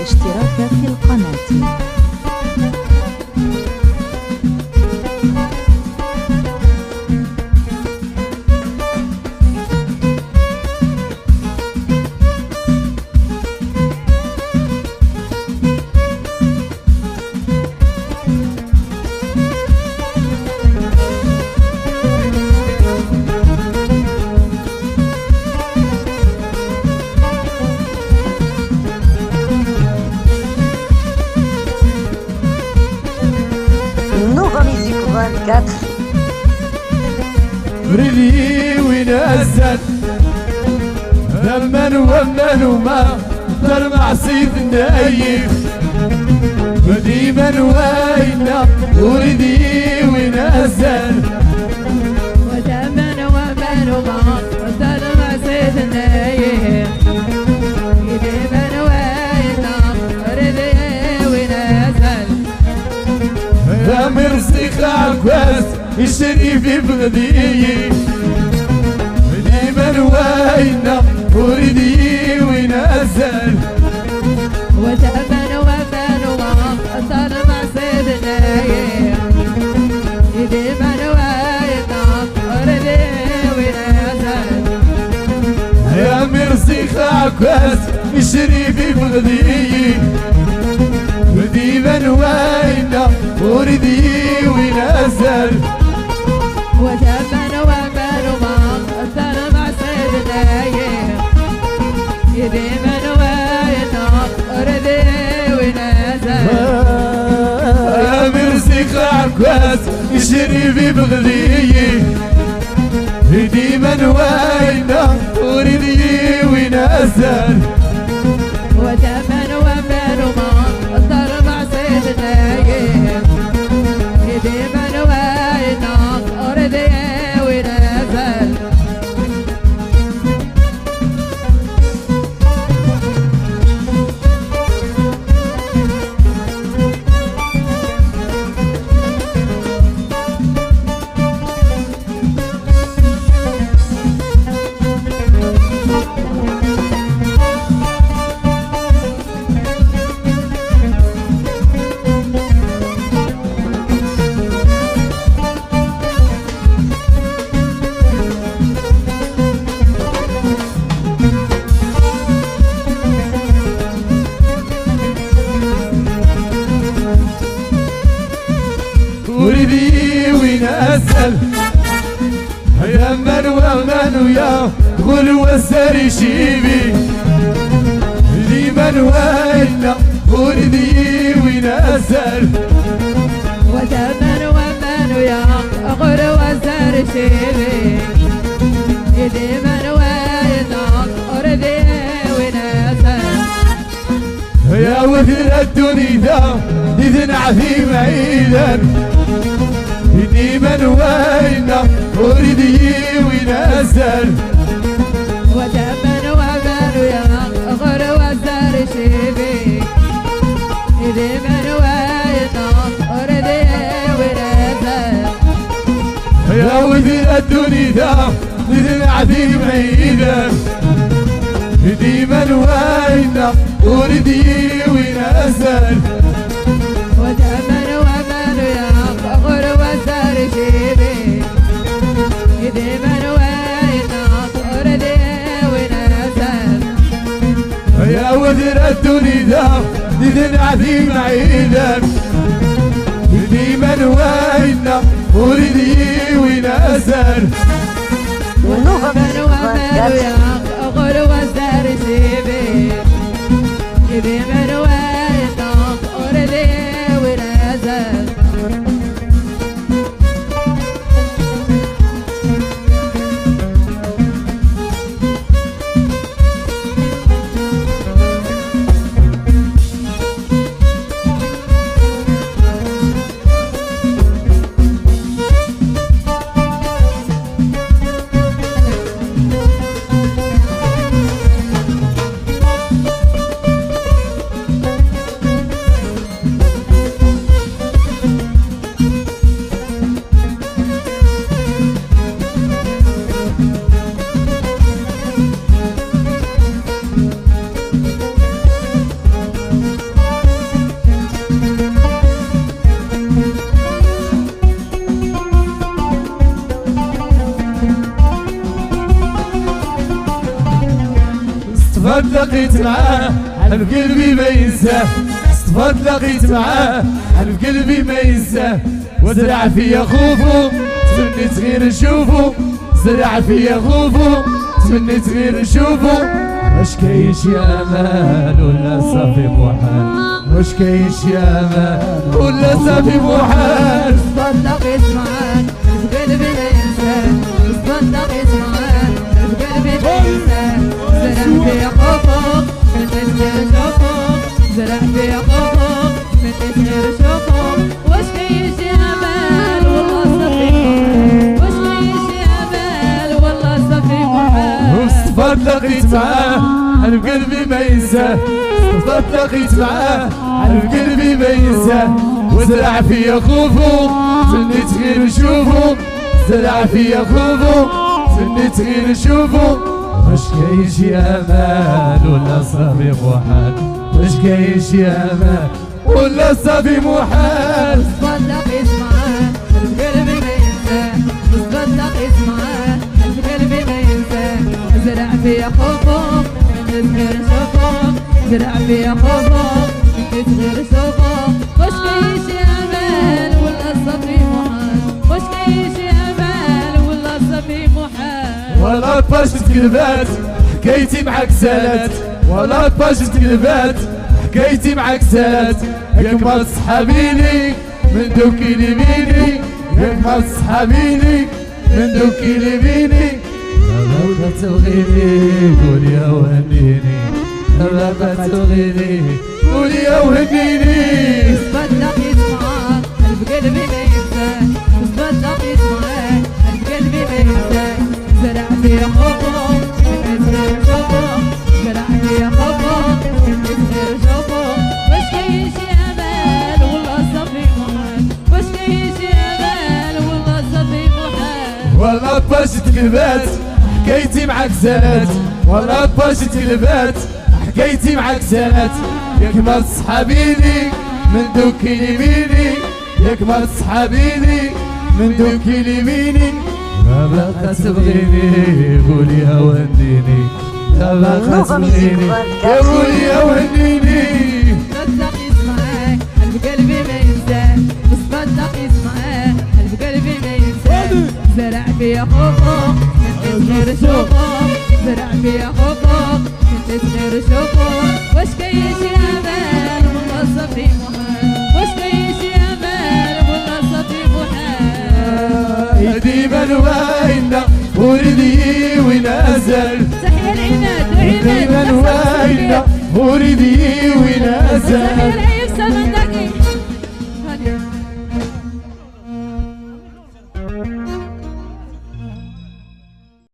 الاشتراك في القناة. بريدي وينزل ثمن ومن وما ترمع سيد النايف ديما وينا وريدي وينزل وثمن ومن وما ترمع سيد النايف ديما وينا وريدي وينزل يا مرسيخ عكواز الشريف بغدي ديما وينا وريدي وينزل وثمن ومن وما ترمع سيد النايف ديما وينا وريدي وينزل يا مرسيخ عكواز الشريف بغدي ديما وينا وريدي وينزل وثمن ومن وما ترمع سيد النايف ديما وينا وريدي وينزل يا مرسيخ عكواز الشريف بغدي ديما وينا وريدي وينزل وثمن ومن وما ترمع سيد النايف ديما وينا وريدي وينزل وريدي وينزل يا من ومن ويا غلو السري شيبي ديما وينا وريدي وينزل وثمن ومن ويا غلو السري شيبي ديما وينا وريدي وينزل يا وثر الدنيا إذن عظيم عيدا ديما وينا وريدي وينزل وثمن ومن ويا غلو السري شيبي ديما وينا وريدي وينزل يا وثر الدنيا إذن عظيم عيدا ديما وينا وريدي وينزل وثمن ومن ويا غلو السري شيبي ديما وينا وريدي وينزل يا وثر الدنيا إذن عظيم عيدا ديما وينا وريدي وينزل وثمن ومن ويا غلو السري شيبي ديما وينا وريدي وينزل تلاقيت معاه حلف قلبي ما ينساه صدفة تلاقيت معاه حلف قلبي ما ينساه وزرع فيا خوفو تمنيت غير نشوفو زرع فيا خوفو تمنيت غير نشوفو واش كاينش يا امان ولا صافي محال واش كاينش يا امان ولا صافي محال صدفة تلاقيت معاك حلف قلبي ما ينساه صدفة تلاقيت معاك حلف قلبي ما ينساه زرع فيا خوفك من غير نشوفك زرع فيا خوفك من غير نشوفك واش كاينش يا امان والله صافي محال واش كاينش يا امان والله صافي محال صدفة تلاقيت معاه حلف قلبي ما ينساه صدفة تلاقيت معاه حلف قلبي ما ينساه وزرع فيا خوفو تمنيت غير نشوفو زرع فيا خوفو تمنيت غير نشوفو واش كاينش يا امان ولا صافي محال واش كاينش يا امان ولا صافي محال صدفة تلاقيت معاه حلف قلبي ما ينساه صدفة تلاقيت معاه حلف قلبي ما ينساه زرع فيا خوفك من غير نشوفك زرع فيا خوفك من غير نشوفك واش كاينش يا امان ولا صافي محال واش كاينش يا امان ولا صافي محال ولا طفاش تقلبات حكايتي معاك سالات ولا طفاش تقلبات حكايتي معاك سالات ياك ما تصحابيني من دوكي ليميني ياك ما تصحابيني من دوكي ليميني لو تبغيني قول يا وهنيني لو تبغيني قول يا وهنيني صدفة تلاقيت معاك حلف قلبي ما ينساه صدفة تلاقيت معاك حلف قلبي ما ينساه زرع فيا خوفك من غير نشوفك زرع فيا خوفك من غير نشوفك واش كاينش يا امان والله صافي محال واش كاينش يا امان والله صافي محال والله طفاش تقلبات حكايتي معاك سالات والله طفاش تقلبات حكايتي معاك سالات ياك ما تصحابيني من دوكي ليميني ياك ما تصحابيني من دوكي ليميني ما باقا تبغيني قول يا وهنيني ما باقا تبغيني يا قول يا وهنيني تلاقيت معاك حلف قلبي ما ينساه صدفة تلاقيت معاك حلف قلبي ما ينساه زرع فيا خوفك من غير نشوفك زرع فيا خوفك من غير نشوفك واش كاينش يا امان والله صافي محال واش كاينش يا امان والله صافي محال ديما وينا وريدي وين ازل تحية العماد ديما وينا وريدي